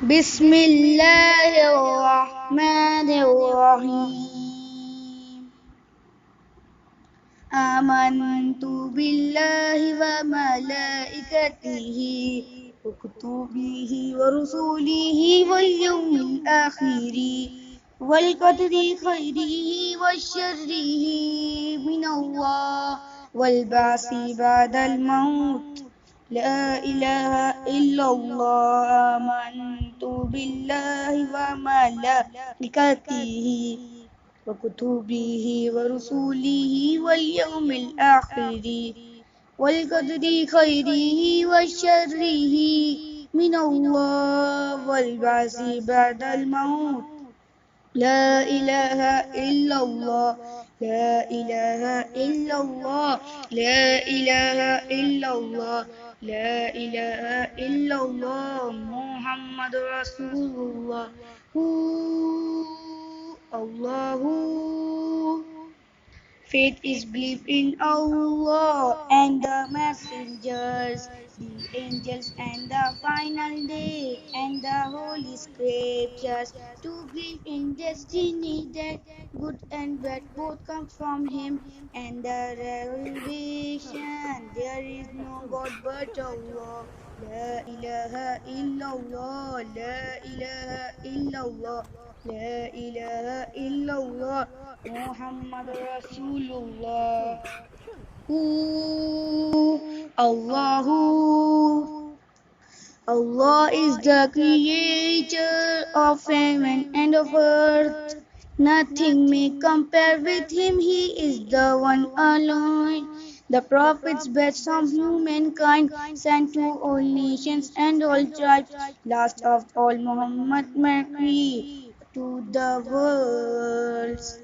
بسم الله الرحمن الرحيم آمنت بالله وملائكته وكتبه ورسله واليوم الآخر والقدر خيره وشره من الله والبعث بعد الموت لا إله إلا الله آمنت بالله وملائكته وكتبه ورسله واليوم الآخر والقدر خيره وشره من الله والبعث بعد الموت لا إله إلا الله لا إله إلا الله لا إله إلا الله لا إله إلا الله محمد رسول الله الله. Faith is belief in Allah and the messengers, the angels and the final day, and the holy scriptures. To believe in destiny that good and bad both come from Him, and the revelation there is no God but Allah. La ilaha illallah, la ilaha illallah, la ilaha illallah. Muhammad Rasulullah. Allahu. Allah is the creator of heaven and of earth. Nothing may compare with him. He is the one alone. The prophets best of humankind, sent to all nations and all tribes. Last of all, Muhammad Makri to the worlds.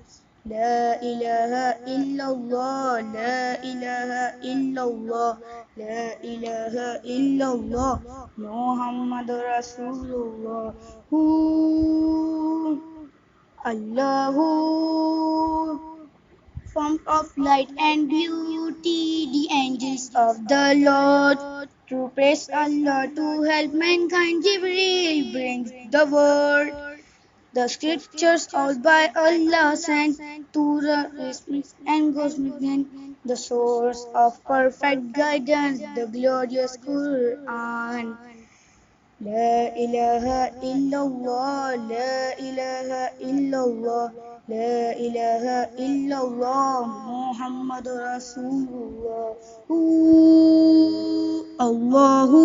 لا إله إلا الله لا إله إلا الله لا إله إلا الله محمد رسول الله الله form of light and beauty, the angels of the Lord. To praise Allah, to help mankind, Jibreel brings the word. The scriptures all by Allah sent to the Muslims and Muslims, the source of perfect guidance, the glorious Quran. La ilaha illallah, la ilaha illallah, la ilaha illallah, Muhammad Rasulullah. Allahu.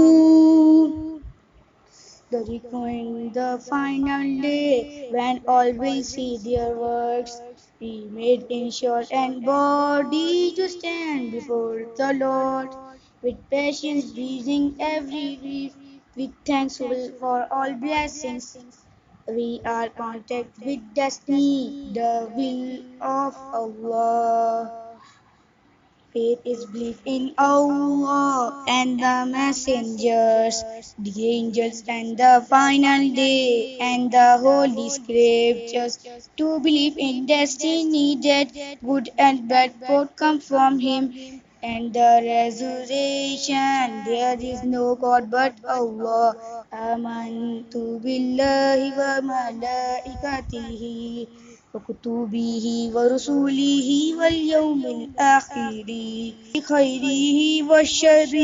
The reckoning, the final day, when all will see their works, be made in soul and body to stand before the Lord, with patience breathing every grief, with thankful for all blessings. We are contact with destiny, the will of Allah. Faith is belief in Allah and the messengers, the angels and the final day, and the holy scriptures. To believe in destiny that good and bad both come from Him, and the resurrection. There is no God but Allah. Amuntu billahi wa malaikatihi وكتبه ورسله واليوم الآخر خيره وشره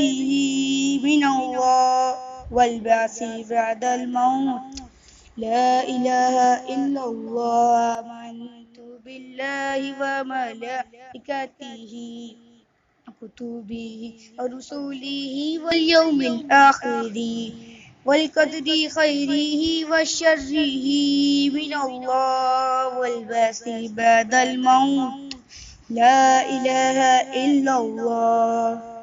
من الله والبعث بعد الموت لا إله إلا الله آمنت بالله وملائكته وكتبه ورسله واليوم الآخر والقدر خيره وشره من الله والبعث بعد الموت لا إله إلا الله.